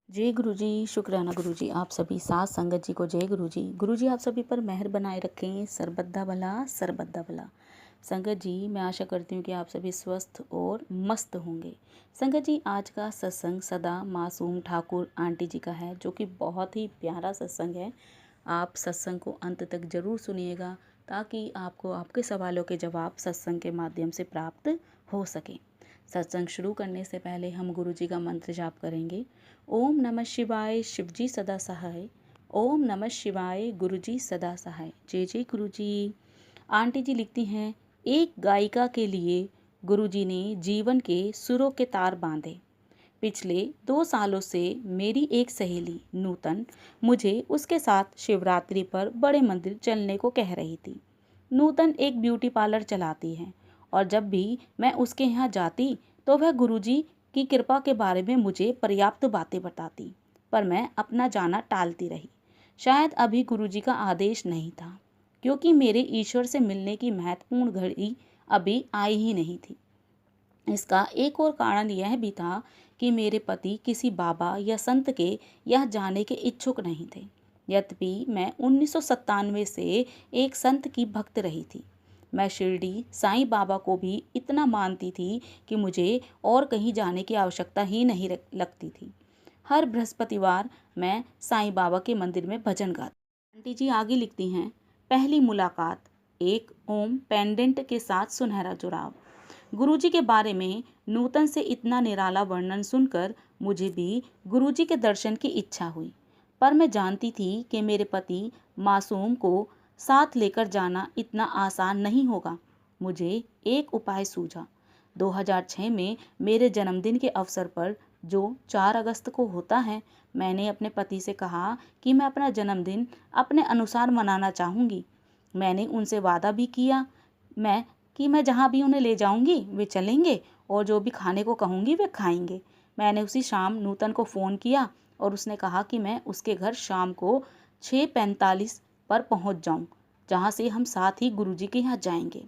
जय गुरुजी। शुक्राना गुरुजी, आप सभी साथ संगत जी को जय गुरुजी। गुरुजी आप सभी पर मेहर बनाए रखें, सरबद्दा भला सरबद्दा भला। संगत जी, मैं आशा करती हूँ कि आप सभी स्वस्थ और मस्त होंगे। संगत जी, आज का सत्संग सदा मासूम ठाकुर आंटी जी का है, जो कि बहुत ही प्यारा सत्संग है। आप सत्संग को अंत तक जरूर सुनिएगा, ताकि आपको आपके सवालों के जवाब सत्संग के माध्यम से प्राप्त हो सके। सत्संग शुरू करने से पहले हम गुरुजी का मंत्र जाप करेंगे। ओम नमः शिवाय, शिवजी सदा सहाय। ओम नमः शिवाय, गुरुजी सदा सहाय। जय जय गुरुजी। आंटी जी लिखती हैं, एक गायिका के लिए गुरुजी ने जीवन के सुरों के तार बांधे। पिछले 2 सालों से मेरी एक सहेली नूतन मुझे उसके साथ शिवरात्रि पर बड़े मंदिर चलने को कह रही थी। नूतन एक ब्यूटी पार्लर चलाती है और जब भी मैं उसके यहाँ जाती तो वह गुरुजी की कृपा के बारे में मुझे पर्याप्त बातें बताती, पर मैं अपना जाना टालती रही। शायद अभी गुरुजी का आदेश नहीं था, क्योंकि मेरे ईश्वर से मिलने की महत्वपूर्ण घड़ी अभी आई ही नहीं थी। इसका एक और कारण यह भी था कि मेरे पति किसी बाबा या संत के यहाँ जाने के इच्छुक नहीं थे। यद्यपि मैं 1997 से एक संत की भक्त रही थी। मैं शिरडी साईं बाबा को भी इतना मानती थी कि मुझे और कहीं जाने की आवश्यकता ही नहीं लगती थी। हर बृहस्पतिवार मैं साईं बाबा के मंदिर में भजन गाती। आंटी जी आगे लिखती हैं, पहली मुलाकात, एक ओम पेंडेंट के साथ सुनहरा जुड़ाव। गुरुजी के बारे में नूतन से इतना निराला वर्णन सुनकर मुझे भी गुरुजी के दर्शन की इच्छा हुई, पर मैं जानती थी कि मेरे पति मासूम को साथ लेकर जाना इतना आसान नहीं होगा। मुझे एक उपाय सूझा। 2006 में मेरे जन्मदिन के अवसर पर, जो 4 अगस्त को होता है, मैंने अपने पति से कहा कि मैं अपना जन्मदिन अपने अनुसार मनाना चाहूँगी। मैंने उनसे वादा भी किया मैं जहाँ भी उन्हें ले जाऊंगी वे चलेंगे और जो भी खाने को कहूँगी वे खाएंगे। मैंने उसी शाम नूतन को फ़ोन किया और उसने कहा कि मैं उसके घर शाम को 6:45 पर पहुँच जाऊँ, जहाँ से हम साथ ही गुरुजी के यहाँ जाएंगे।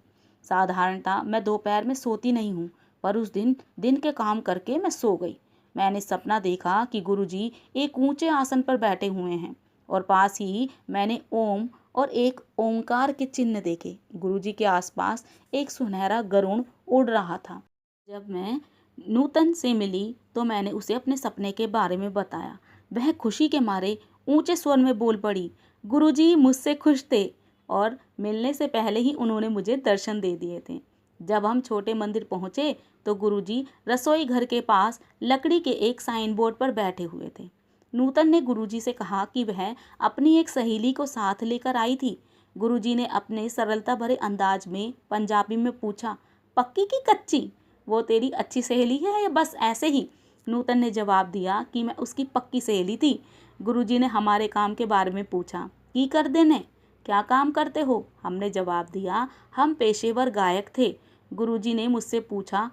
साधारणतः मैं दोपहर में सोती नहीं हूँ, पर उस दिन के काम करके मैं सो गई। मैंने सपना देखा कि गुरुजी एक ऊंचे आसन पर बैठे हुए हैं और पास ही मैंने ओम और एक ओंकार के चिन्ह देखे। गुरुजी के आसपास एक सुनहरा गरुड़ उड़ रहा था। जब मैं नूतन से मिली तो मैंने उसे अपने सपने के बारे में बताया। वह खुशी के मारे ऊंचे स्वर में बोल पड़ी, गुरुजी मुझसे खुश थे और मिलने से पहले ही उन्होंने मुझे दर्शन दे दिए थे। जब हम छोटे मंदिर पहुंचे तो गुरुजी रसोई घर के पास लकड़ी के एक साइन बोर्ड पर बैठे हुए थे। नूतन ने गुरुजी से कहा कि वह अपनी एक सहेली को साथ लेकर आई थी। गुरुजी ने अपने सरलता भरे अंदाज में पंजाबी में पूछा, पक्की की कच्ची? वो तेरी अच्छी सहेली है या बस ऐसे ही? नूतन ने जवाब दिया कि मैं उसकी पक्की सहेली थी। गुरुजी ने हमारे काम के बारे में पूछा, की कर देने, क्या काम करते हो? हमने जवाब दिया, हम पेशेवर गायक थे। गुरुजी ने मुझसे पूछा,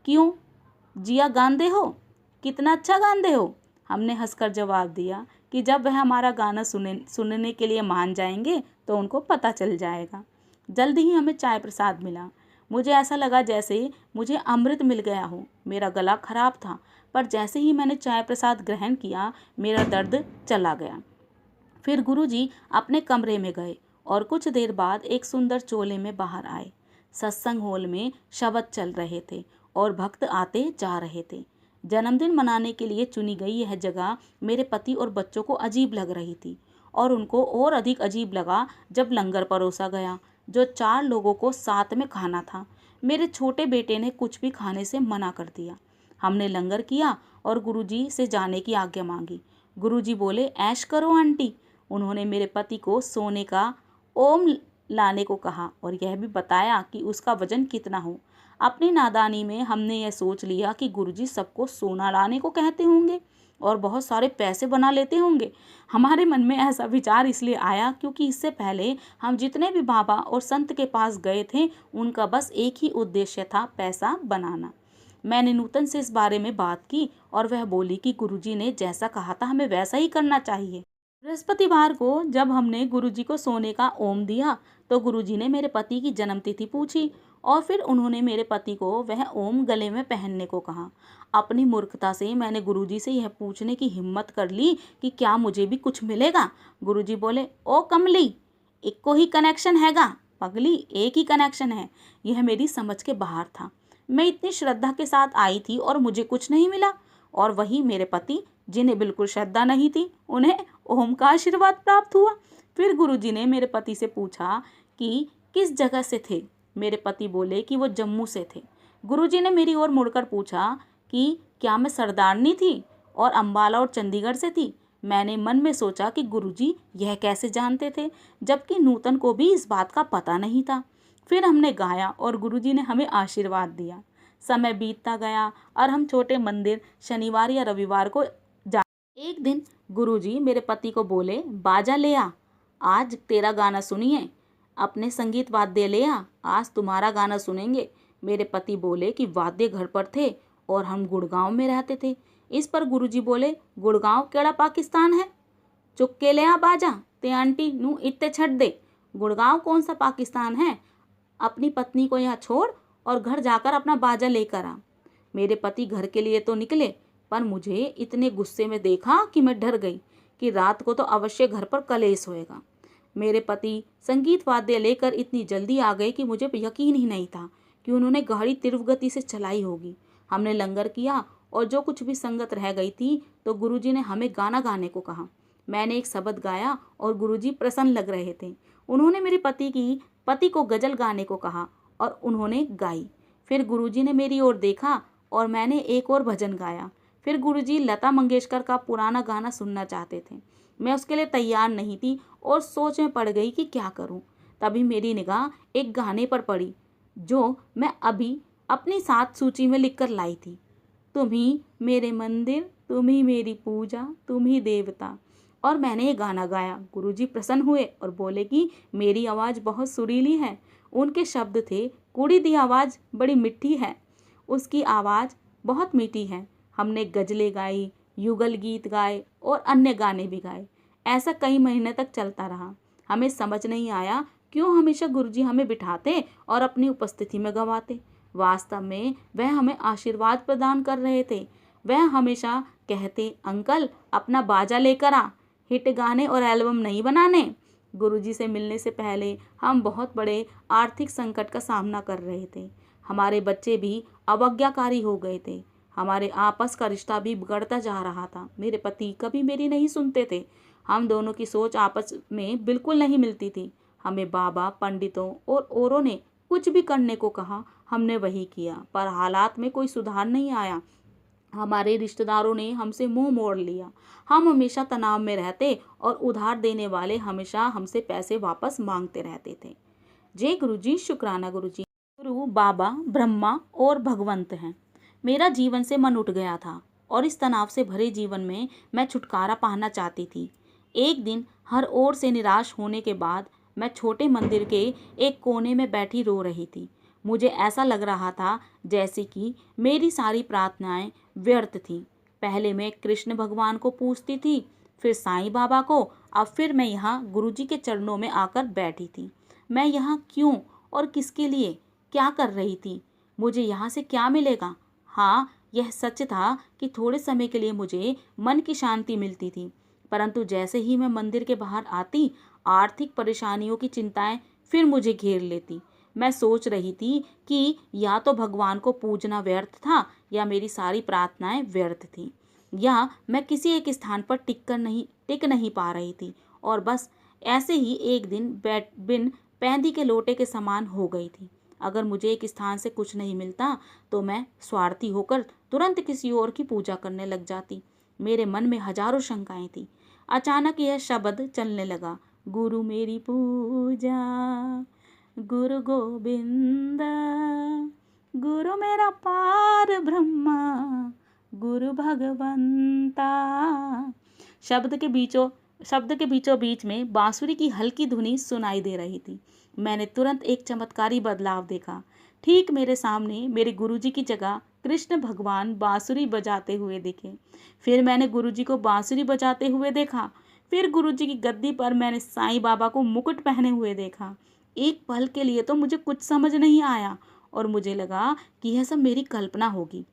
क्यों जिया गांदे हो? कितना अच्छा गांदे हो? हमने हंसकर जवाब दिया कि जब वह हमारा गाना सुनने के लिए मान जाएंगे तो उनको पता चल जाएगा। जल्दी ही हमें चाय प्रसाद मिला। मुझे ऐसा लगा जैसे मुझे अमृत मिल गया हो। मेरा गला खराब था, पर जैसे ही मैंने चाय प्रसाद ग्रहण किया मेरा दर्द चला गया। फिर गुरुजी अपने कमरे में गए और कुछ देर बाद एक सुंदर चोले में बाहर आए। सत्संग हॉल में शब्द चल रहे थे और भक्त आते जा रहे थे। जन्मदिन मनाने के लिए चुनी गई यह जगह मेरे पति और बच्चों को अजीब लग रही थी, और उनको और अधिक अजीब लगा जब लंगर परोसा गया, जो 4 लोगों को साथ में खाना था। मेरे छोटे बेटे ने कुछ भी खाने से मना कर दिया। हमने लंगर किया और गुरुजी से जाने की आज्ञा मांगी। गुरुजी बोले, ऐश करो आंटी। उन्होंने मेरे पति को सोने का ओम लाने को कहा और यह भी बताया कि उसका वजन कितना हो। अपनी नादानी में हमने यह सोच लिया कि गुरुजी सबको सोना लाने को कहते होंगे और बहुत सारे पैसे बना लेते होंगे। हमारे मन में ऐसा विचार इसलिए आया क्योंकि इससे पहले हम जितने भी बाबा और संत के पास गए थे उनका बस एक ही उद्देश्य था, पैसा बनाना। मैंने नूतन से इस बारे में बात की और वह बोली कि गुरुजी ने जैसा कहा था हमें वैसा ही करना चाहिए। बृहस्पतिवार को जब हमने गुरुजी को सोने का ओम दिया तो गुरुजी ने मेरे पति की जन्मतिथि पूछी और फिर उन्होंने मेरे पति को वह ओम गले में पहनने को कहा। अपनी मूर्खता से मैंने गुरुजी से यह पूछने की हिम्मत कर ली कि क्या मुझे भी कुछ मिलेगा। गुरुजी बोले, ओ कमली, एक को ही कनेक्शन हैगा पगली, एक ही कनेक्शन है। यह मेरी समझ के बाहर था। मैं इतनी श्रद्धा के साथ आई थी और मुझे कुछ नहीं मिला, और वही मेरे पति जिन्हें बिल्कुल श्रद्धा नहीं थी उन्हें ओम का आशीर्वाद प्राप्त हुआ। फिर गुरुजी ने मेरे पति से पूछा कि किस जगह से थे। मेरे पति बोले कि वो जम्मू से थे। गुरुजी ने मेरी ओर मुड़कर पूछा कि क्या मैं सरदारनी थी और अंबाला और चंडीगढ़ से थी। मैंने मन में सोचा कि गुरुजी यह कैसे जानते थे, जबकि नूतन को भी इस बात का पता नहीं था। फिर हमने गाया और गुरुजी ने हमें आशीर्वाद दिया। समय बीतता गया और हम छोटे मंदिर शनिवार या रविवार को जा। एक दिन गुरुजी मेरे पति को बोले, बाजा ले आ, आज तेरा गाना सुनिए। अपने संगीत वाद्य ले आ, आज तुम्हारा गाना सुनेंगे। मेरे पति बोले कि वाद्य घर पर थे और हम गुड़गांव में रहते थे। इस पर गुरुजी बोले, गुड़गांव केड़ा पाकिस्तान है, चुक के ले आ बाजा, ते आंटी नू इत्ते छट दे। गुड़गांव कौन सा पाकिस्तान है, अपनी पत्नी को यहाँ छोड़ और घर जाकर अपना बाजा लेकर आ। मेरे पति घर के लिए तो निकले, पर मुझे इतने गुस्से में देखा कि मैं डर गई कि रात को तो अवश्य घर पर कलेश होएगा। मेरे पति संगीत वाद्य लेकर इतनी जल्दी आ गए कि मुझे यकीन ही नहीं था कि उन्होंने गाड़ी तीव्र गति से चलाई होगी। हमने लंगर किया और जो कुछ भी संगत रह गई थी तो गुरुजी ने हमें गाना गाने को कहा। मैंने एक शब्द गाया और गुरुजी प्रसन्न लग रहे थे। उन्होंने मेरे पति को गजल गाने को कहा और उन्होंने गाई। फिर गुरुजी ने मेरी ओर देखा और मैंने एक और भजन गाया। फिर गुरुजी लता मंगेशकर का पुराना गाना सुनना चाहते थे। मैं उसके लिए तैयार नहीं थी और सोच में पड़ गई कि क्या करूं। तभी मेरी निगाह एक गाने पर पड़ी जो मैं अभी अपनी साथ सूची में लिखकर लाई थी। तुम ही मेरे मंदिर, तुम ही मेरी पूजा, तुम ही देवता। और मैंने ये गाना गाया। गुरुजी प्रसन्न हुए और बोले कि मेरी आवाज़ बहुत सुरीली है। उनके शब्द थे, कुड़ी दी आवाज़ बड़ी मिठी है, उसकी आवाज़ बहुत मीठी है। हमने गज़लें गाई, युगल गीत गाए और अन्य गाने भी गाए। ऐसा कई महीने तक चलता रहा। हमें समझ नहीं आया क्यों हमेशा गुरुजी हमें बिठाते और अपनी उपस्थिति में गवाते। वास्तव में वह हमें आशीर्वाद प्रदान कर रहे थे। वह हमेशा कहते, अंकल अपना बाजा लेकर आ, हिट गाने और एल्बम नहीं बनाने। गुरुजी से मिलने से पहले हम बहुत बड़े आर्थिक संकट का सामना कर रहे थे। हमारे बच्चे भी अवज्ञाकारी हो गए थे। हमारे आपस का रिश्ता भी बिगड़ता जा रहा था। मेरे पति कभी मेरी नहीं सुनते थे। हम दोनों की सोच आपस में बिल्कुल नहीं मिलती थी। हमें बाबा, पंडितों और औरों ने कुछ भी करने को कहा, हमने वही किया, पर हालात में कोई सुधार नहीं आया। हमारे रिश्तेदारों ने हमसे मुंह मोड़ लिया। हम हमेशा तनाव में रहते और उधार देने वाले हमेशा हमसे पैसे वापस मांगते रहते थे। जय गुरुजी, शुक्राना गुरुजी। गुरु, बाबा, ब्रह्मा और भगवंत हैं। मेरा जीवन से मन उठ गया था और इस तनाव से भरे जीवन में मैं छुटकारा पाना चाहती थी। एक दिन हर ओर से निराश होने के बाद मैं छोटे मंदिर के एक कोने में बैठी रो रही थी। मुझे ऐसा लग रहा था जैसे कि मेरी सारी प्रार्थनाएं व्यर्थ थीं। पहले मैं कृष्ण भगवान को पूछती थी, फिर साईं बाबा को, अब फिर मैं यहाँ गुरुजी के चरणों में आकर बैठी थी। मैं यहाँ क्यों और किसके लिए क्या कर रही थी? मुझे यहाँ से क्या मिलेगा? हाँ, यह सच था कि थोड़े समय के लिए मुझे मन की शांति मिलती थी, परंतु जैसे ही मैं मंदिर के बाहर आती, आर्थिक परेशानियों की चिंताएं फिर मुझे घेर लेती। मैं सोच रही थी कि या तो भगवान को पूजना व्यर्थ था या मेरी सारी प्रार्थनाएं व्यर्थ थीं, या मैं किसी एक स्थान पर टिक नहीं पा रही थी और बस ऐसे ही एक दिन बिन पैंदी के लोटे के समान हो गई थी। अगर मुझे एक स्थान से कुछ नहीं मिलता तो मैं स्वार्थी होकर तुरंत किसी और की पूजा करने लग जाती। मेरे मन में हजारों शंकाएं थी। अचानक यह शब्द चलने लगा, गुरु मेरी पूजा, गुरु गोविंद, गुरु मेरा पार ब्रह्मा, गुरु भगवंता। शब्द के बीचों बीच में बांसुरी की हल्की धुनी सुनाई दे रही थी। मैंने तुरंत एक चमत्कारी बदलाव देखा। ठीक मेरे सामने मेरे गुरुजी की जगह कृष्ण भगवान बांसुरी बजाते हुए दिखे। फिर मैंने गुरुजी को बांसुरी बजाते हुए देखा। फिर गुरुजी की गद्दी पर मैंने साईं बाबा को मुकुट पहने हुए देखा। एक पल के लिए तो मुझे कुछ समझ नहीं आया और मुझे लगा कि यह सब मेरी कल्पना होगी।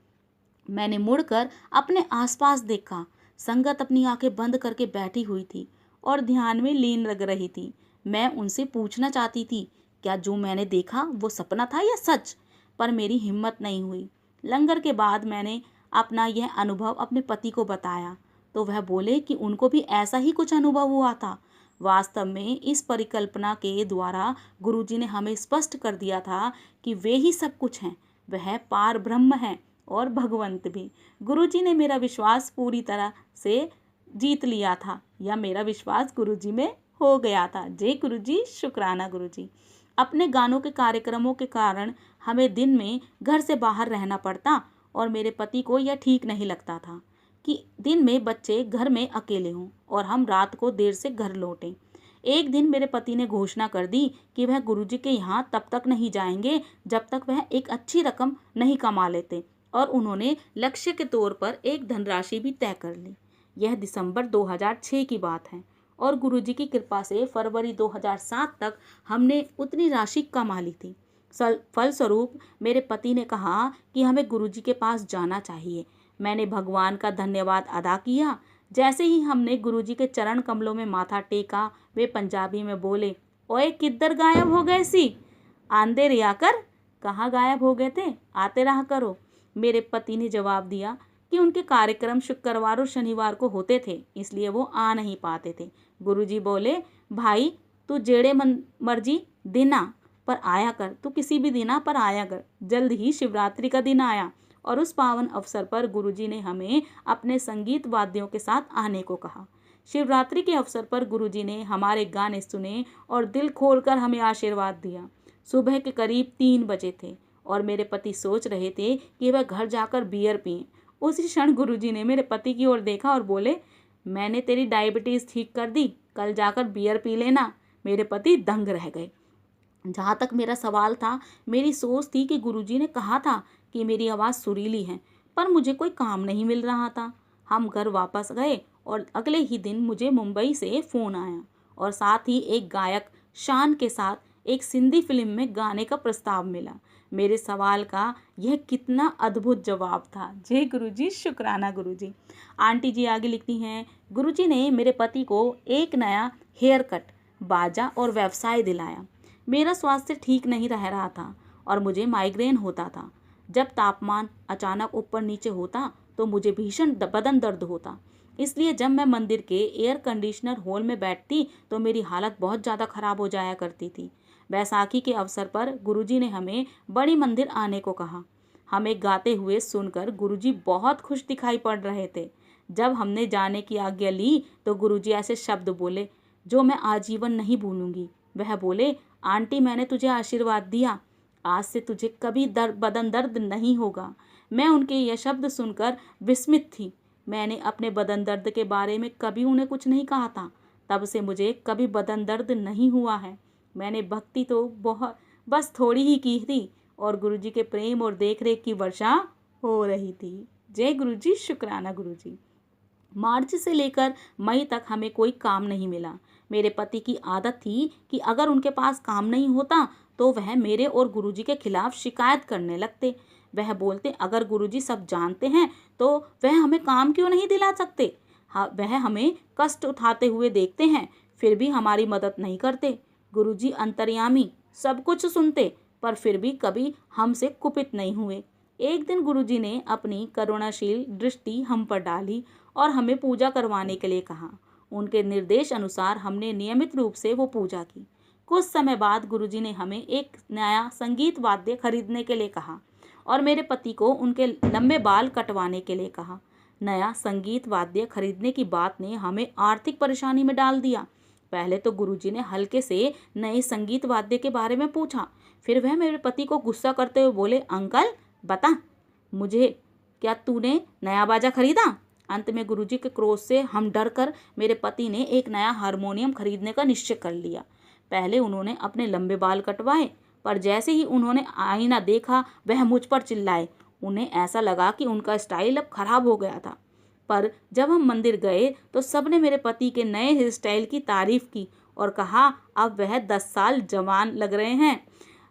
मैंने मुड़कर अपने आसपास देखा। संगत अपनी आंखें बंद करके बैठी हुई थी और ध्यान में लीन लग रही थी। मैं उनसे पूछना चाहती थी, क्या जो मैंने देखा वो सपना था या सच? पर मेरी हिम्मत नहीं हुई। लंगर के बाद मैंने अपना यह अनुभव अपने पति को बताया तो वह बोले कि उनको भी ऐसा ही कुछ अनुभव हुआ था। वास्तव में इस परिकल्पना के द्वारा गुरुजी ने हमें स्पष्ट कर दिया था कि वे ही सब कुछ हैं, वह पार ब्रह्म है और भगवंत भी। गुरुजी ने मेरा विश्वास पूरी तरह से जीत लिया था, या मेरा विश्वास गुरुजी में हो गया था। जय गुरुजी, शुक्राना गुरुजी। अपने गानों के कार्यक्रमों के कारण हमें दिन में घर से बाहर रहना पड़ता और मेरे पति को यह ठीक नहीं लगता था कि दिन में बच्चे घर में अकेले हों और हम रात को देर से घर लौटें। एक दिन मेरे पति ने घोषणा कर दी कि वह गुरुजी के यहाँ तब तक नहीं जाएंगे जब तक वह एक अच्छी रकम नहीं कमा लेते, और उन्होंने लक्ष्य के तौर पर एक धनराशि भी तय कर ली। यह दिसंबर 2006 की बात है और गुरुजी की कृपा से फरवरी 2007 तक हमने उतनी राशि कमा ली थी। फलस्वरूप मेरे पति ने कहा कि हमें गुरुजी के पास जाना चाहिए। मैंने भगवान का धन्यवाद अदा किया। जैसे ही हमने गुरुजी के चरण कमलों में माथा टेका, वे पंजाबी में बोले, ओए किधर गायब हो गए सी? आंदे रिया कर, कहाँ गायब हो गए थे? आते रहा करो। मेरे पति ने जवाब दिया कि उनके कार्यक्रम शुक्रवार और शनिवार को होते थे, इसलिए वो आ नहीं पाते थे। गुरुजी बोले, भाई तू जेड़े मर्जी दिन आ पर आया कर, तू किसी भी दिन आ पर आया कर। जल्द ही शिवरात्रि का दिन आया और उस पावन अवसर पर गुरुजी ने हमें अपने संगीत वाद्यों के साथ आने को कहा। शिवरात्रि के अवसर पर गुरुजी ने हमारे गाने सुने और दिल खोलकर हमें आशीर्वाद दिया। सुबह के करीब 3 बजे थे और मेरे पति सोच रहे थे कि वह घर जाकर बियर पिएं। उसी क्षण गुरुजी ने मेरे पति की ओर देखा और बोले, मैंने तेरी डायबिटीज़ ठीक कर दी, कल जाकर बियर पी लेना। मेरे पति दंग रह गए। जहाँ तक मेरा सवाल था, मेरी सोच थी कि गुरुजी ने कहा था कि मेरी आवाज़ सुरीली है, पर मुझे कोई काम नहीं मिल रहा था। हम घर वापस गए और अगले ही दिन मुझे मुंबई से फ़ोन आया और साथ ही एक गायक शान के साथ एक सिंधी फिल्म में गाने का प्रस्ताव मिला। मेरे सवाल का यह कितना अद्भुत जवाब था। जय गुरुजी, शुक्राना गुरुजी। आंटी जी आगे लिखती हैं, गुरुजी ने मेरे पति को एक नया हेयर कट, बाजा और व्यवसाय दिलाया। मेरा स्वास्थ्य ठीक नहीं रह रहा था और मुझे माइग्रेन होता था। जब तापमान अचानक ऊपर नीचे होता तो मुझे भीषण बदन दर्द होता। इसलिए जब मैं मंदिर के एयर कंडीशनर हॉल में बैठती तो मेरी हालत बहुत ज़्यादा खराब हो जाया करती थी। बैसाखी के अवसर पर गुरुजी ने हमें बड़ी मंदिर आने को कहा। हमें गाते हुए सुनकर गुरुजी बहुत खुश दिखाई पड़ रहे थे। जब हमने जाने की आज्ञा ली तो गुरुजी ऐसे शब्द बोले जो मैं आजीवन नहीं भूलूंगी। वह बोले, आंटी मैंने तुझे आशीर्वाद दिया, आज से तुझे कभी बदन दर्द नहीं होगा। मैं उनके यह शब्द सुनकर विस्मित थी। मैंने अपने बदन दर्द के बारे में कभी उन्हें कुछ नहीं कहा था। तब से मुझे कभी बदन दर्द नहीं हुआ है। मैंने भक्ति तो बस थोड़ी ही की थी और गुरुजी के प्रेम और देखरेख की वर्षा हो रही थी। जय गुरुजी, शुक्राना गुरुजी। मार्च से लेकर मई तक हमें कोई काम नहीं मिला। मेरे पति की आदत थी कि अगर उनके पास काम नहीं होता तो वह मेरे और गुरुजी के खिलाफ शिकायत करने लगते। वह बोलते, अगर गुरुजी सब जानते हैं तो वह हमें काम क्यों नहीं दिला सकते? वह हमें कष्ट उठाते हुए देखते हैं फिर भी हमारी मदद नहीं करते। गुरुजी अंतर्यामी, सब कुछ सुनते, पर फिर भी कभी हमसे कुपित नहीं हुए। एक दिन गुरुजी ने अपनी करुणाशील दृष्टि हम पर डाली और हमें पूजा करवाने के लिए कहा। उनके निर्देश अनुसार हमने नियमित रूप से वो पूजा की। कुछ समय बाद गुरुजी ने हमें एक नया संगीत वाद्य खरीदने के लिए कहा और मेरे पति को उनके लंबे बाल कटवाने के लिए कहा। नया संगीत वाद्य खरीदने की बात ने हमें आर्थिक परेशानी में डाल दिया। पहले तो गुरुजी ने हल्के से नए संगीत वाद्य के बारे में पूछा, फिर वह मेरे पति को गुस्सा करते हुए बोले, अंकल बता मुझे, क्या तूने नया बाजा खरीदा? अंत में गुरुजी के क्रोध से हम डर कर मेरे पति ने एक नया हारमोनियम खरीदने का निश्चय कर लिया। पहले उन्होंने अपने लंबे बाल कटवाए, पर जैसे ही उन्होंने आईना देखा वह मुझ पर चिल्लाए। उन्हें ऐसा लगा कि उनका स्टाइल अब खराब हो गया था। पर जब हम मंदिर गए तो सबने मेरे पति के नए हेयर स्टाइल की तारीफ की और कहा अब वह 10 साल जवान लग रहे हैं।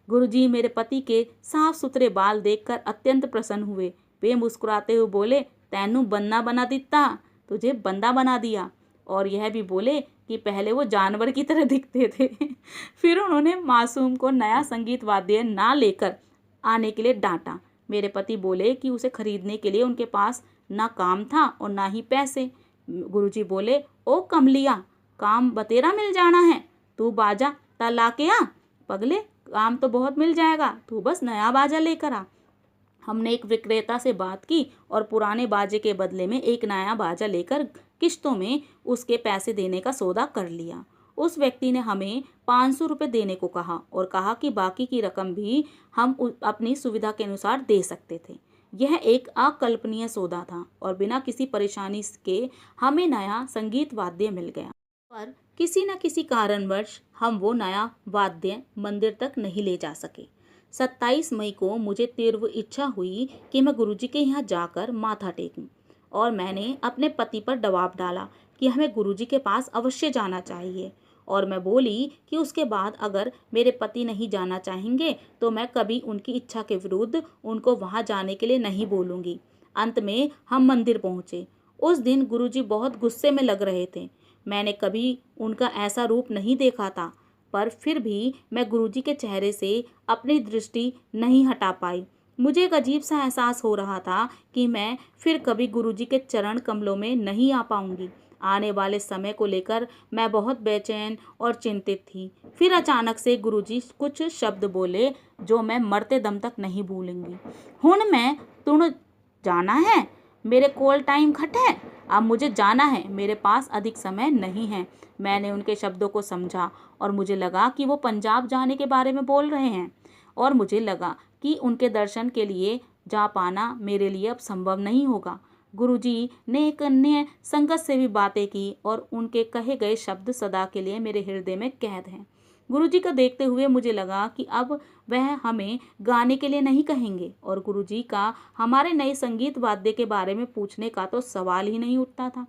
गुरुजी मेरे पति के साफ सुथरे बाल देखकर अत्यंत प्रसन्न हुए। वे मुस्कुराते हुए बोले, तैनू बन्ना बना दिता, तुझे बंदा बना दिया। और यह भी बोले कि पहले वो जानवर की तरह दिखते थे। फिर उन्होंने मासूम को नया संगीत वाद्य ना लेकर आने के लिए डांटा। मेरे पति बोले कि उसे खरीदने के लिए उनके पास ना काम था और ना ही पैसे। गुरुजी बोले, ओ कमलिया, काम बतेरा मिल जाना है, तू बाजा ला के आ। पगले, काम तो बहुत मिल जाएगा, तू बस नया बाजा लेकर आ। हमने एक विक्रेता से बात की और पुराने बाजे के बदले में एक नया बाजा लेकर किश्तों में उसके पैसे देने का सौदा कर लिया। उस व्यक्ति ने हमें 500 रुपये देने को कहा और कहा कि बाकी की रकम भी हम अपनी सुविधा के अनुसार दे सकते थे। यह एक अकल्पनीय सौदा था और बिना किसी परेशानी के हमें नया संगीत वाद्य मिल गया। पर किसी न किसी कारणवश हम वो नया वाद्य मंदिर तक नहीं ले जा सके। 27 मई को मुझे तीव्र इच्छा हुई कि मैं गुरुजी के यहाँ जाकर माथा टेकूं और मैंने अपने पति पर दबाव डाला कि हमें गुरुजी के पास अवश्य जाना चाहिए। और मैं बोली कि उसके बाद अगर मेरे पति नहीं जाना चाहेंगे तो मैं कभी उनकी इच्छा के विरुद्ध उनको वहाँ जाने के लिए नहीं बोलूँगी। अंत में हम मंदिर पहुँचे। उस दिन गुरुजी बहुत गुस्से में लग रहे थे। मैंने कभी उनका ऐसा रूप नहीं देखा था, पर फिर भी मैं गुरुजी के चेहरे से अपनी दृष्टि नहीं हटा पाई। मुझे एक अजीब सा एहसास हो रहा था कि मैं फिर कभी गुरुजी के चरण कमलों में नहीं आ पाऊंगी। आने वाले समय को लेकर मैं बहुत बेचैन और चिंतित थी। फिर अचानक से गुरुजी कुछ शब्द बोले जो मैं मरते दम तक नहीं भूलूंगी। हुण मैं तुण जाना है, मेरे कोल टाइम घट है, अब मुझे जाना है, मेरे पास अधिक समय नहीं है। मैंने उनके शब्दों को समझा और मुझे लगा कि वो पंजाब जाने के बारे में बोल रहे हैं और मुझे लगा कि उनके दर्शन के लिए जा पाना मेरे लिए अब संभव नहीं होगा। गुरुजी ने एक अन्य संगत से भी बातें की और उनके कहे गए शब्द सदा के लिए मेरे हृदय में कैद हैं। गुरुजी को देखते हुए मुझे लगा कि अब वह हमें गाने के लिए नहीं कहेंगे और गुरुजी का हमारे नए संगीत वाद्य के बारे में पूछने का तो सवाल ही नहीं उठता था।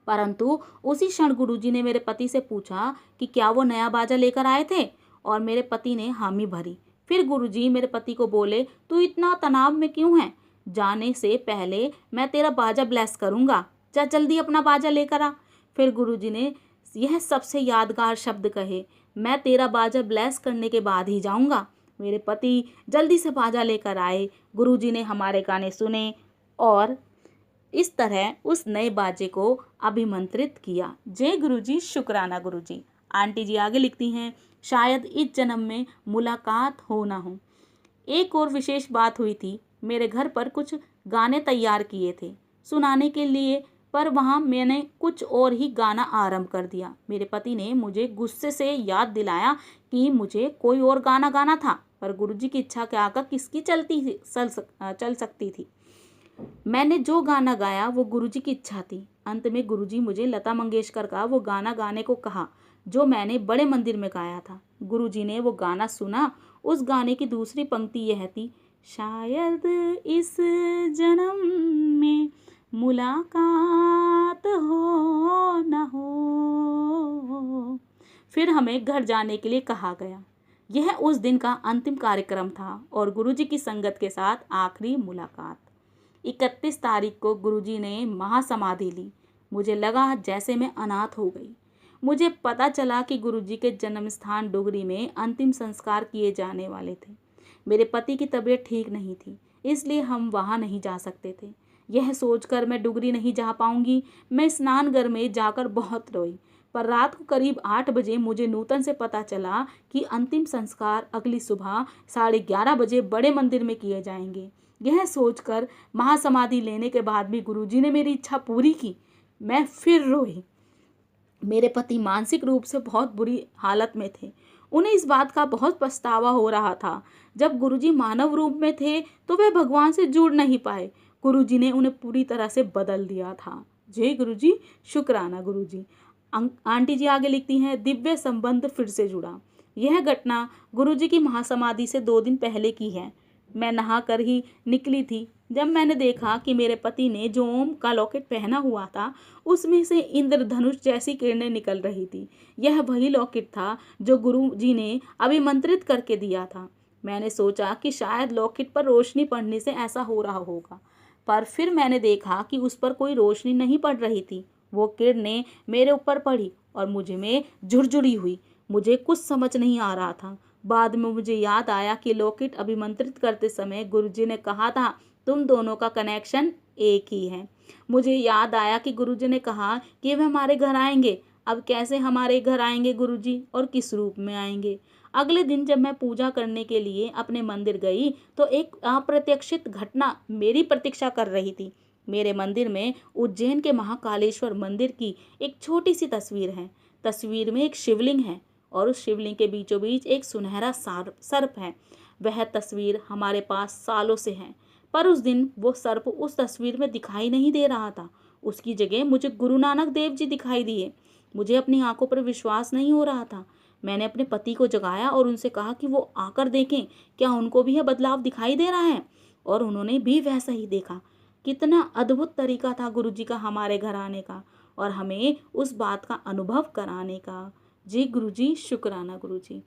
परंतु उसी क्षण गुरुजी ने मेरे पति से पूछा कि क्या वो नया बाजा लेकर आए थे और मेरे पति ने हामी भरी। फिर गुरुजी मेरे पति को बोले, तू इतना तनाव में क्यों है? जाने से पहले मैं तेरा बाजा ब्लेस करूँगा, जा जल्दी अपना बाजा लेकर आ। फिर गुरुजी ने यह सबसे यादगार शब्द कहे, मैं तेरा बाजा ब्लेस करने के बाद ही जाऊँगा। मेरे पति जल्दी से बाजा लेकर आए। गुरुजी ने हमारे गाने सुने और इस तरह उस नए बाजे को अभिमंत्रित किया। जय गुरुजी, शुक्राना गुरुजी। आंटी जी आगे लिखती हैं, शायद इस जन्म में मुलाकात हो ना हो। एक और विशेष बात हुई थी, मेरे घर पर कुछ गाने तैयार किए थे सुनाने के लिए, पर वहाँ मैंने कुछ और ही गाना आरंभ कर दिया। मेरे पति ने मुझे गुस्से से याद दिलाया कि मुझे कोई और गाना गाना था, पर गुरुजी की इच्छा के आगे किसकी चल सकती थी। मैंने जो गाना गाया वो गुरुजी की इच्छा थी। अंत में गुरुजी मुझे लता मंगेशकर का वो गाना गाने को कहा जो मैंने बड़े मंदिर में गाया था। गुरुजी ने वो गाना सुना। उस गाने की दूसरी पंक्ति यह थी, शायद इस जन्म में मुलाकात हो न हो। फिर हमें घर जाने के लिए कहा गया। यह उस दिन का अंतिम कार्यक्रम था और गुरुजी की संगत के साथ आखिरी मुलाकात। 31 तारीख को गुरुजी ने महासमाधि ली। मुझे लगा जैसे मैं अनाथ हो गई। मुझे पता चला कि गुरुजी के जन्म स्थान डुगरी में अंतिम संस्कार किए जाने वाले थे। मेरे पति की तबीयत ठीक नहीं थी, इसलिए हम वहाँ नहीं जा सकते थे। यह सोचकर मैं डुगरी नहीं जा पाऊंगी, मैं स्नानघर में जाकर बहुत रोई। पर रात को करीब 8 बजे मुझे नूतन से पता चला कि अंतिम संस्कार अगली सुबह 11:30 बजे बड़े मंदिर में किए जाएंगे। यह सोचकर महासमाधि लेने के बाद भी गुरुजी ने मेरी इच्छा पूरी की। मैं फिर रोई। मेरे पति मानसिक रूप से बहुत बुरी हालत में थे। उन्हें इस बात का बहुत पछतावा हो रहा था। जब गुरुजी मानव रूप में थे तो वे भगवान से जुड़ नहीं पाए। गुरुजी ने उन्हें पूरी तरह से बदल दिया था। जय गुरुजी, शुक्राना गुरुजी। आंटी जी आगे लिखती हैं, दिव्य संबंध फिर से जुड़ा। यह घटना गुरुजी की महासमाधि से 2 दिन पहले की है। मैं नहा कर ही निकली थी जब मैंने देखा कि मेरे पति ने जो ओम का लॉकेट पहना हुआ था उसमें से इंद्रधनुष जैसी किरणें निकल रही थी। यह वही लॉकेट था जो गुरु जी ने अभिमंत्रित करके दिया था। मैंने सोचा कि शायद लॉकेट पर रोशनी पड़ने से ऐसा हो रहा होगा, पर फिर मैंने देखा कि उस पर कोई रोशनी नहीं पड़ रही थी। वो किरणें मेरे ऊपर पड़ी और मुझे में झुरझुरी हुई। मुझे कुछ समझ नहीं आ रहा था। बाद में मुझे याद आया कि लॉकेट अभिमंत्रित करते समय गुरुजी ने कहा था, तुम दोनों का कनेक्शन एक ही है। मुझे याद आया कि गुरुजी ने कहा कि वे हमारे घर आएंगे। अब कैसे हमारे घर आएंगे गुरुजी, और किस रूप में आएंगे? अगले दिन जब मैं पूजा करने के लिए अपने मंदिर गई तो एक अप्रत्याशित घटना मेरी प्रतीक्षा कर रही थी। मेरे मंदिर में उज्जैन के महाकालेश्वर मंदिर की एक छोटी सी तस्वीर है। तस्वीर में एक शिवलिंग है और उस शिवलिंग के बीचों बीच एक सुनहरा सर्प है। वह तस्वीर हमारे पास सालों से है, पर उस दिन वो सर्प उस तस्वीर में दिखाई नहीं दे रहा था। उसकी जगह मुझे गुरु नानक देव जी दिखाई दिए। मुझे अपनी आंखों पर विश्वास नहीं हो रहा था। मैंने अपने पति को जगाया और उनसे कहा कि वो आकर देखें क्या उनको भी यह बदलाव दिखाई दे रहा है, और उन्होंने भी वैसा ही देखा। कितना अद्भुत तरीका था गुरुजी का हमारे घर आने का और हमें उस बात का अनुभव कराने का। जी गुरुजी, शुक्राना गुरुजी।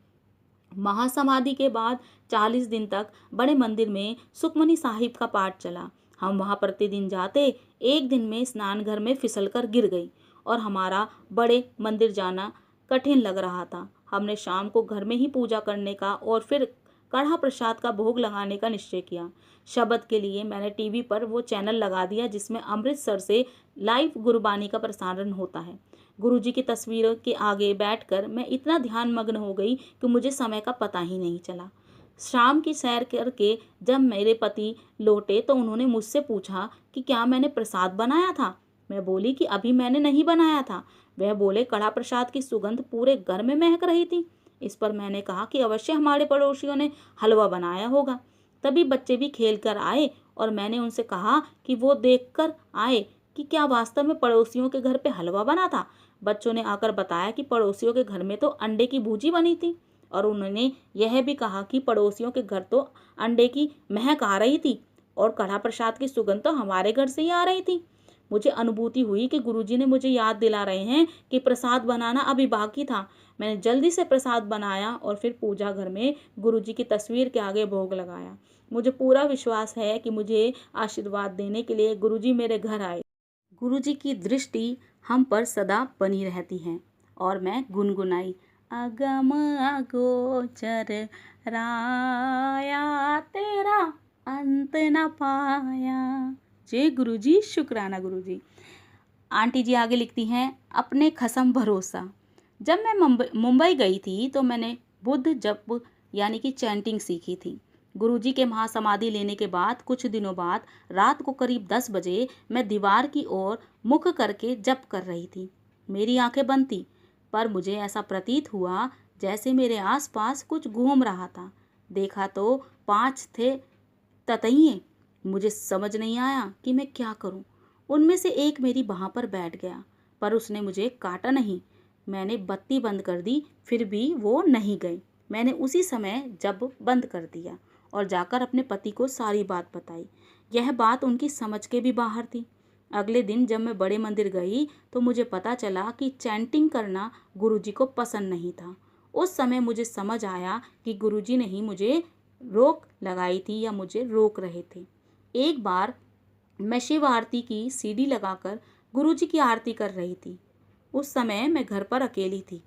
महासमाधि के बाद 40 दिन तक बड़े मंदिर में सुखमनी साहिब का पाठ चला। हम वहाँ प्रतिदिन जाते। एक दिन में स्नान घर में फिसलकर गिर गई और हमारा बड़े मंदिर जाना कठिन लग रहा था। हमने शाम को घर में ही पूजा करने का और फिर कढ़ा प्रसाद का भोग लगाने का निश्चय किया। शब्द के लिए मैंने टीवी पर वो चैनल लगा दिया जिसमें अमृतसर से लाइव गुरबानी का प्रसारण होता है। गुरुजी की तस्वीरों के आगे बैठकर मैं इतना ध्यान मग्न हो गई कि मुझे समय का पता ही नहीं चला। शाम की सैर करके जब मेरे पति लौटे तो उन्होंने मुझसे पूछा कि क्या मैंने प्रसाद बनाया था। मैं बोली कि अभी मैंने नहीं बनाया था। वह बोले, कड़ा प्रसाद की सुगंध पूरे घर में महक रही थी। इस पर मैंने कहा कि अवश्य हमारे पड़ोसियों ने हलवा बनाया होगा। तभी बच्चे भी खेल कर आए और मैंने उनसे कहा कि वो देख कर आए कि क्या वास्तव में पड़ोसियों के घर पे हलवा बना था। बच्चों ने आकर बताया कि पड़ोसियों के घर में तो अंडे की भुर्जी बनी थी, और उन्होंने यह भी कहा कि पड़ोसियों के घर तो अंडे की महक आ रही थी और कढ़ा प्रसाद की सुगंध तो हमारे घर से ही आ रही थी। मुझे अनुभूति हुई कि गुरुजी ने मुझे याद दिला रहे हैं कि प्रसाद बनाना अभी बाकी था। मैंने जल्दी से प्रसाद बनाया और फिर पूजा घर में गुरुजी की तस्वीर के आगे भोग लगाया। मुझे पूरा विश्वास है कि मुझे आशीर्वाद देने के लिए गुरुजी मेरे घर आए। गुरुजी की दृष्टि हम पर सदा बनी रहती है। और मैं गुनगुनाई, अगम अगोचर राया तेरा अंत न पाया। जय गुरुजी, शुक्राना गुरुजी। आंटी जी आगे लिखती हैं, अपने खसम भरोसा। जब मैं मुंबई गई थी तो मैंने बुद्ध जप यानी कि चैंटिंग सीखी थी। गुरुजी के महासमाधि लेने के बाद कुछ दिनों बाद रात को करीब 10 बजे मैं दीवार की ओर मुख करके जप कर रही थी। मेरी आंखें बंद थी, पर मुझे ऐसा प्रतीत हुआ जैसे मेरे आसपास कुछ घूम रहा था। देखा तो 5 थे ततैये। मुझे समझ नहीं आया कि मैं क्या करूं। उनमें से एक मेरी बाह पर बैठ गया, पर उसने मुझे काटा नहीं। मैंने बत्ती बंद कर दी, फिर भी वो नहीं गए। मैंने उसी समय जब बंद कर दिया और जाकर अपने पति को सारी बात बताई। यह बात उनकी समझ के भी बाहर थी। अगले दिन जब मैं बड़े मंदिर गई तो मुझे पता चला कि चैंटिंग करना गुरुजी को पसंद नहीं था। उस समय मुझे समझ आया कि गुरुजी ने ही मुझे रोक लगाई थी या मुझे रोक रहे थे। एक बार मैं शिव आरती की सीडी लगाकर गुरुजी की आरती कर रही थी। उस समय मैं घर पर अकेली थी।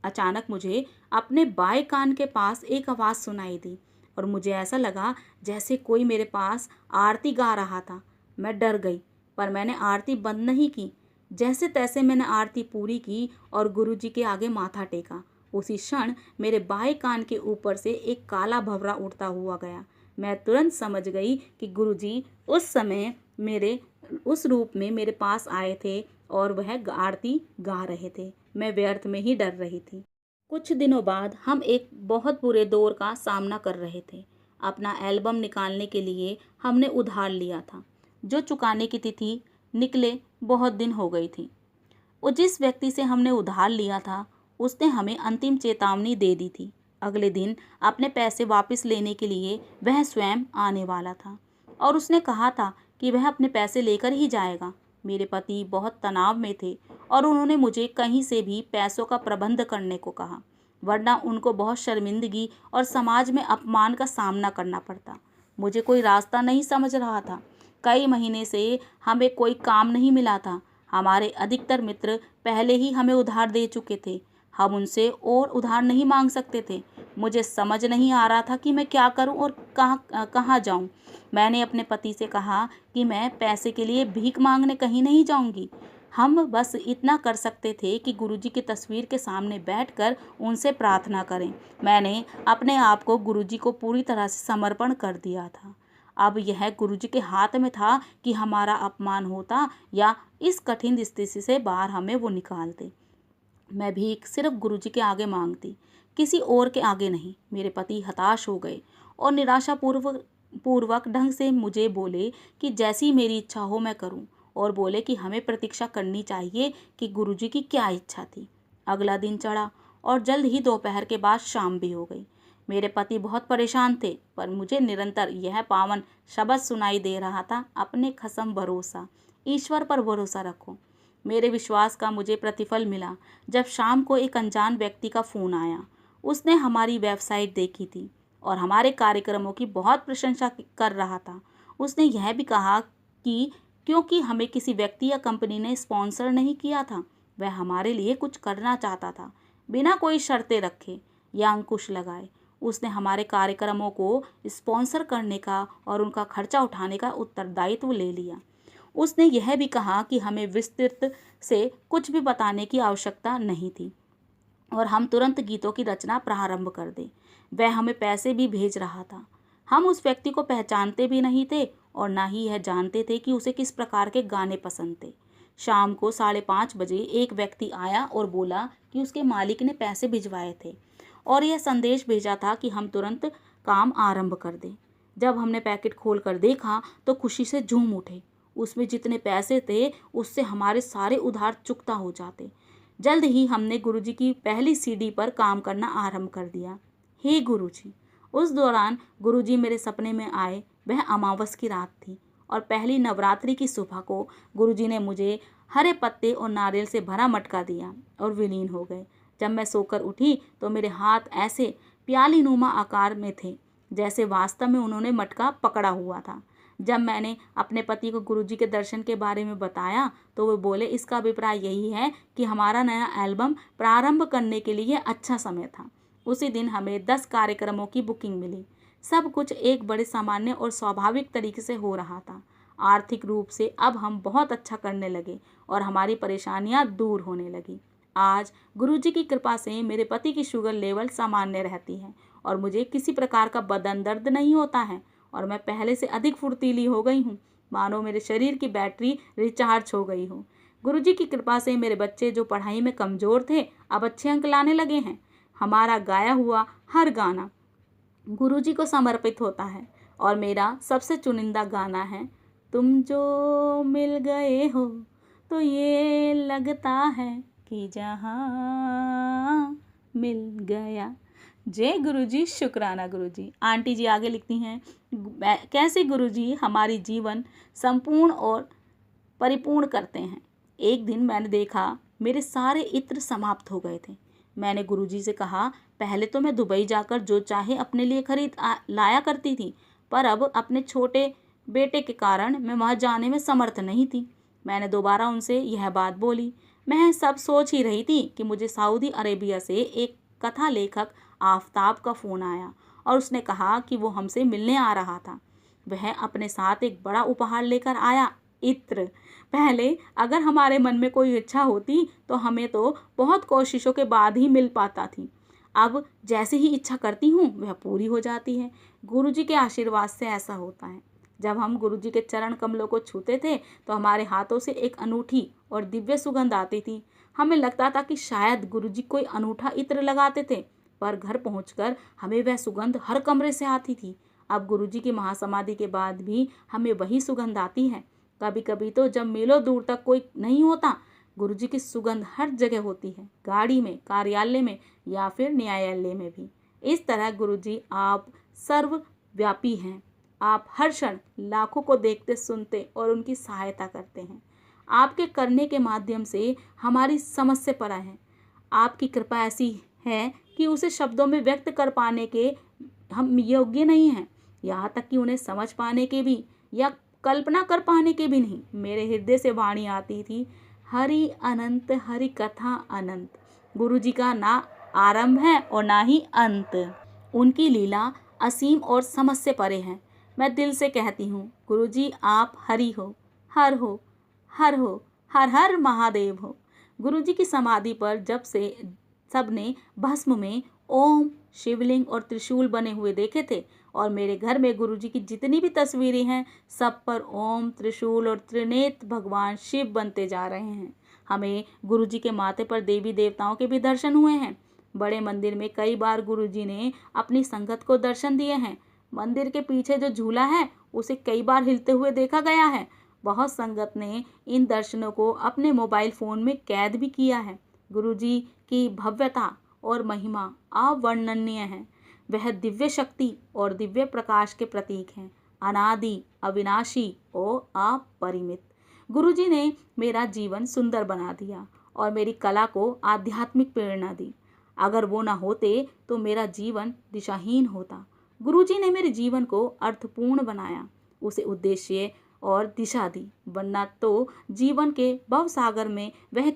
अचानक मुझे अपने बाएं कान के पास एक आवाज़ सुनाई दी और मुझे ऐसा लगा जैसे कोई मेरे पास आरती गा रहा था। मैं डर गई, पर मैंने आरती बंद नहीं की। जैसे तैसे मैंने आरती पूरी की और गुरुजी के आगे माथा टेका। उसी क्षण मेरे बाएं कान के ऊपर से एक काला भंवरा उड़ता हुआ गया। मैं तुरंत समझ गई कि गुरुजी उस समय मेरे उस रूप में मेरे पास आए थे और वह आरती गा रहे थे। मैं व्यर्थ में ही डर रही थी। कुछ दिनों बाद हम एक बहुत बुरे दौर का सामना कर रहे थे। अपना एल्बम निकालने के लिए हमने उधार लिया था, जो चुकाने की तिथि निकले बहुत दिन हो गई थी। और जिस व्यक्ति से हमने उधार लिया था उसने हमें अंतिम चेतावनी दे दी थी अगले दिन अपने पैसे वापस लेने के लिए वह स्वयं आने वाला था और उसने कहा था कि वह अपने पैसे लेकर ही जाएगा। मेरे पति बहुत तनाव में थे और उन्होंने मुझे कहीं से भी पैसों का प्रबंध करने को कहा, वरना उनको बहुत शर्मिंदगी और समाज में अपमान का सामना करना पड़ता। मुझे कोई रास्ता नहीं समझ रहा था। कई महीने से हमें कोई काम नहीं मिला था। हमारे अधिकतर मित्र पहले ही हमें उधार दे चुके थे। हम उनसे और उधार नहीं मांग सकते थे। मुझे समझ नहीं आ रहा था कि मैं क्या करूं और कहाँ जाऊं। मैंने अपने पति से कहा कि मैं पैसे के लिए भीख मांगने कहीं नहीं जाऊंगी। हम बस इतना कर सकते थे कि गुरुजी की तस्वीर के सामने बैठकर उनसे प्रार्थना करें। मैंने अपने आप को गुरुजी को पूरी तरह से समर्पण कर दिया था। अब यह गुरुजी के हाथ में था कि हमारा अपमान होता या इस कठिन स्थिति से बाहर हमें वो निकालते। मैं भीख सिर्फ गुरुजी के आगे मांगती, किसी और के आगे नहीं। मेरे पति हताश हो गए और निराशापूर्वक ढंग से मुझे बोले कि जैसी मेरी इच्छा हो मैं करूं, और बोले कि हमें प्रतीक्षा करनी चाहिए कि गुरुजी की क्या इच्छा थी। अगला दिन चढ़ा और जल्द ही दोपहर के बाद शाम भी हो गई। मेरे पति बहुत परेशान थे, पर मुझे निरंतर यह पावन शब्द सुनाई दे रहा था, अपने खसम भरोसा, ईश्वर पर भरोसा रखो। मेरे विश्वास का मुझे प्रतिफल मिला जब शाम को एक अनजान व्यक्ति का फ़ोन आया। उसने हमारी वेबसाइट देखी थी और हमारे कार्यक्रमों की बहुत प्रशंसा कर रहा था। उसने यह भी कहा कि क्योंकि हमें किसी व्यक्ति या कंपनी ने स्पॉन्सर नहीं किया था, वह हमारे लिए कुछ करना चाहता था, बिना कोई शर्तें रखे या अंकुश लगाए। उसने हमारे कार्यक्रमों को स्पॉन्सर करने का और उनका खर्चा उठाने का उत्तरदायित्व ले लिया। उसने यह भी कहा कि हमें विस्तृत से कुछ भी बताने की आवश्यकता नहीं थी और हम तुरंत गीतों की रचना प्रारंभ कर दें। वह हमें पैसे भी भेज रहा था। हम उस व्यक्ति को पहचानते भी नहीं थे और ना ही यह जानते थे कि उसे किस प्रकार के गाने पसंद थे। शाम को 5:30 बजे एक व्यक्ति आया और बोला कि उसके मालिक ने पैसे भिजवाए थे और यह संदेश भेजा था कि हम तुरंत काम आरंभ कर दें। जब हमने पैकेट खोल कर देखा तो खुशी से झूम उठे। उसमें जितने पैसे थे उससे हमारे सारे उधार चुकता हो जाते। जल्द ही हमने गुरुजी की पहली सीडी पर काम करना आरंभ कर दिया। हे गुरुजी! उस दौरान गुरुजी मेरे सपने में आए। वह अमावस की रात थी और पहली नवरात्रि की सुबह को गुरुजी ने मुझे हरे पत्ते और नारियल से भरा मटका दिया और विलीन हो गए। जब मैं सोकर उठी तो मेरे हाथ ऐसे प्याली नुमा आकार में थे जैसे वास्तव में उन्होंने मटका पकड़ा हुआ था। जब मैंने अपने पति को गुरुजी के दर्शन के बारे में बताया तो वे बोले, इसका अभिप्राय यही है कि हमारा नया एल्बम प्रारंभ करने के लिए अच्छा समय था। उसी दिन हमें 10 कार्यक्रमों की बुकिंग मिली। सब कुछ एक बड़े सामान्य और स्वाभाविक तरीके से हो रहा था। आर्थिक रूप से अब हम बहुत अच्छा करने लगे और हमारी परेशानियां दूर होने लगी। आज गुरुजी की कृपा से मेरे पति की शुगर लेवल सामान्य रहती है और मुझे किसी प्रकार का बदन दर्द नहीं होता है और मैं पहले से अधिक फुर्तीली हो गई हूँ, मानो मेरे शरीर की बैटरी रिचार्ज हो गई हो। गुरुजी की कृपा से मेरे बच्चे जो पढ़ाई में कमज़ोर थे अब अच्छे अंक लाने लगे हैं। हमारा गाया हुआ हर गाना गुरुजी को समर्पित होता है और मेरा सबसे चुनिंदा गाना है, तुम जो मिल गए हो तो ये लगता है कि जहाँ मिल गया। जय गुरुजी, शुक्राना गुरुजी। आंटी जी आगे लिखती हैं, कैसे गुरुजी हमारी जीवन संपूर्ण और परिपूर्ण करते हैं। एक दिन मैंने देखा मेरे सारे इत्र समाप्त हो गए थे। मैंने गुरुजी से कहा, पहले तो मैं दुबई जाकर जो चाहे अपने लिए खरीद लाया करती थी, पर अब अपने छोटे बेटे के कारण मैं वहाँ जाने में समर्थ नहीं थी। मैंने दोबारा उनसे यह बात बोली। मैं सब सोच ही रही थी कि मुझे सऊदी अरेबिया से एक कथा लेखक आफताब का फ़ोन आया और उसने कहा कि वो हमसे मिलने आ रहा था। वह अपने साथ एक बड़ा उपहार लेकर आया, इत्र। पहले अगर हमारे मन में कोई इच्छा होती तो हमें तो बहुत कोशिशों के बाद ही मिल पाता थी। अब जैसे ही इच्छा करती हूँ वह पूरी हो जाती है। गुरुजी के आशीर्वाद से ऐसा होता है। जब हम गुरुजी के चरण कमलों को छूते थे तो हमारे हाथों से एक अनूठी और दिव्य सुगंध आती थी। हमें लगता था कि शायद गुरुजी कोई अनूठा इत्र लगाते थे, पर घर पहुंचकर हमें वह सुगंध हर कमरे से आती थी। अब गुरुजी की महासमाधि के बाद भी हमें वही सुगंध आती है। कभी कभी तो जब मीलों दूर तक कोई नहीं होता, गुरुजी की सुगंध हर जगह होती है, गाड़ी में, कार्यालय में या फिर न्यायालय में भी। इस तरह गुरुजी आप सर्वव्यापी हैं। आप हर क्षण लाखों को देखते, सुनते और उनकी सहायता करते हैं। आपके करने के माध्यम से हमारी समझ से परा है। आपकी कृपा ऐसी है कि उसे शब्दों में व्यक्त कर पाने के हम योग्य नहीं हैं, यहाँ तक कि उन्हें समझ पाने के भी या कल्पना कर पाने के भी नहीं। मेरे हृदय से वाणी आती थी, हरि अनंत, हरि कथा अनंत। गुरु जी का ना आरंभ है और ना ही अंत। उनकी लीला असीम और समझ से परे है। मैं दिल से कहती हूँ, गुरु जी आप हरि हो, हर हो, हर हो, हर हर महादेव हो। गुरु जी की समाधि पर जब से सबने भस्म में ओम, शिवलिंग और त्रिशूल बने हुए देखे थे, और मेरे घर में गुरुजी की जितनी भी तस्वीरें हैं सब पर ओम, त्रिशूल और त्रिनेत्र भगवान शिव बनते जा रहे हैं। हमें गुरुजी के माथे पर देवी देवताओं के भी दर्शन हुए हैं। बड़े मंदिर में कई बार गुरुजी ने अपनी संगत को दर्शन दिए हैं। मंदिर के पीछे जो झूला है उसे कई बार हिलते हुए देखा गया है। बहुत संगत ने इन दर्शनों को अपने मोबाइल फ़ोन में कैद भी किया है। गुरुजी की भव्यता और महिमा अवर्णनीय है। वह दिव्य शक्ति और दिव्य प्रकाश के प्रतीक हैं, अनादि, अविनाशी और अपरिमित। गुरुजी ने मेरा जीवन सुंदर बना दिया और मेरी कला को आध्यात्मिक प्रेरणा दी। अगर वो ना होते तो मेरा जीवन दिशाहीन होता। गुरुजी ने मेरे जीवन को अर्थपूर्ण बनाया, उसे उद्देश्य और दिशा दी, वरना तो जीवन के भवसागर में वह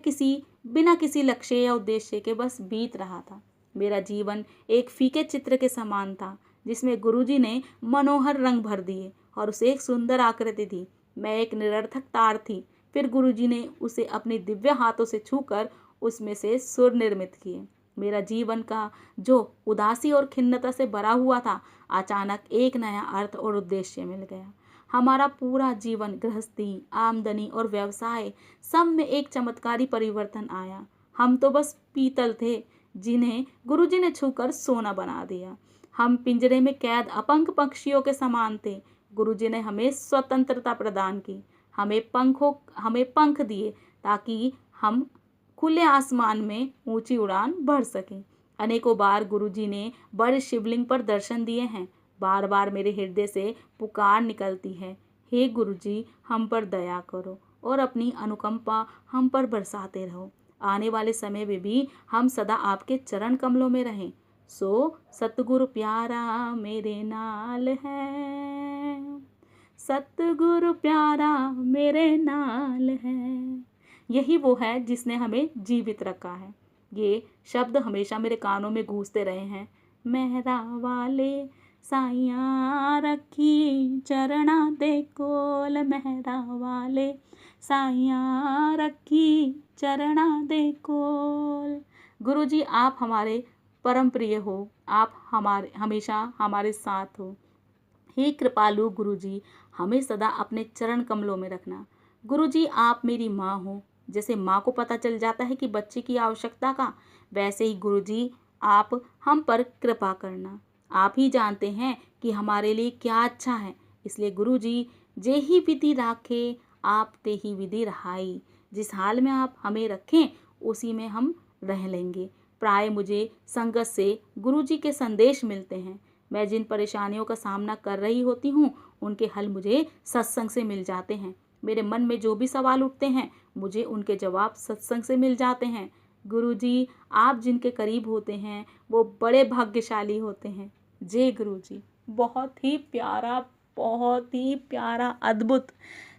बिना किसी लक्ष्य या उद्देश्य के बस बीत रहा था। मेरा जीवन एक फीके चित्र के समान था जिसमें गुरुजी ने मनोहर रंग भर दिए और उसे एक सुंदर आकृति दी। मैं एक निरर्थक तार थी, फिर गुरुजी ने उसे अपने दिव्य हाथों से छूकर उसमें से सुर निर्मित किए। मेरा जीवन का जो उदासी और खिन्नता से भरा हुआ था, अचानक एक नया अर्थ और उद्देश्य मिल गया। हमारा पूरा जीवन, गृहस्थी, आमदनी और व्यवसाय, सब में एक चमत्कारी परिवर्तन आया। हम तो बस पीतल थे जिन्हें गुरुजी ने छूकर सोना बना दिया। हम पिंजरे में कैद अपंग पक्षियों के समान थे। गुरुजी ने हमें स्वतंत्रता प्रदान की, हमें पंख दिए ताकि हम खुले आसमान में ऊंची उड़ान भर सकें। अनेकों बार गुरुजी ने बड़े शिवलिंग पर दर्शन दिए हैं। बार बार मेरे हृदय से पुकार निकलती है, हे गुरुजी हम पर दया करो और अपनी अनुकंपा हम पर बरसाते रहो। आने वाले समय में भी हम सदा आपके चरण कमलों में रहें। सो सतगुरु प्यारा मेरे नाल है, सतगुरु प्यारा मेरे नाल है। यही वो है जिसने हमें जीवित रखा है। ये शब्द हमेशा मेरे कानों में गूंजते रहे हैं। मेहरा वाले साइया रखी चरणा दे कोल, मेहरा वाले साइया रखी चरणा दे कोल। गुरुजी आप हमारे परम प्रिय हो, आप हमेशा हमारे साथ हो। हे कृपालु गुरुजी, हमें सदा अपने चरण कमलों में रखना। गुरुजी आप मेरी माँ हो। जैसे माँ को पता चल जाता है कि बच्चे की आवश्यकता का, वैसे ही गुरुजी आप हम पर कृपा करना। आप ही जानते हैं कि हमारे लिए क्या अच्छा है, इसलिए गुरुजी जे ही विधि राखे आप ते ही विधि रहाई। जिस हाल में आप हमें रखें उसी में हम रह लेंगे। प्राय मुझे संगत से गुरुजी के संदेश मिलते हैं। मैं जिन परेशानियों का सामना कर रही होती हूँ उनके हल मुझे सत्संग से मिल जाते हैं। मेरे मन में जो भी सवाल उठते हैं मुझे उनके जवाब सत्संग से मिल जाते हैं। गुरुजी आप जिनके करीब होते हैं वो बड़े भाग्यशाली होते हैं। जय गुरुजी। बहुत ही प्यारा अद्भुत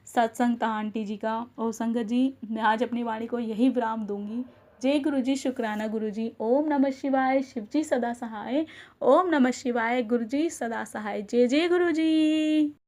सत्संग था आंटी जी का। और संगत जी मैं आज अपनी वाणी को यही विराम दूंगी। जय गुरुजी, शुक्राना गुरुजी। ओम नमः शिवाय, शिवजी सदा सहाय। ओम नमः शिवाय, गुरुजी सदा सहाय। जय जय गुरुजी।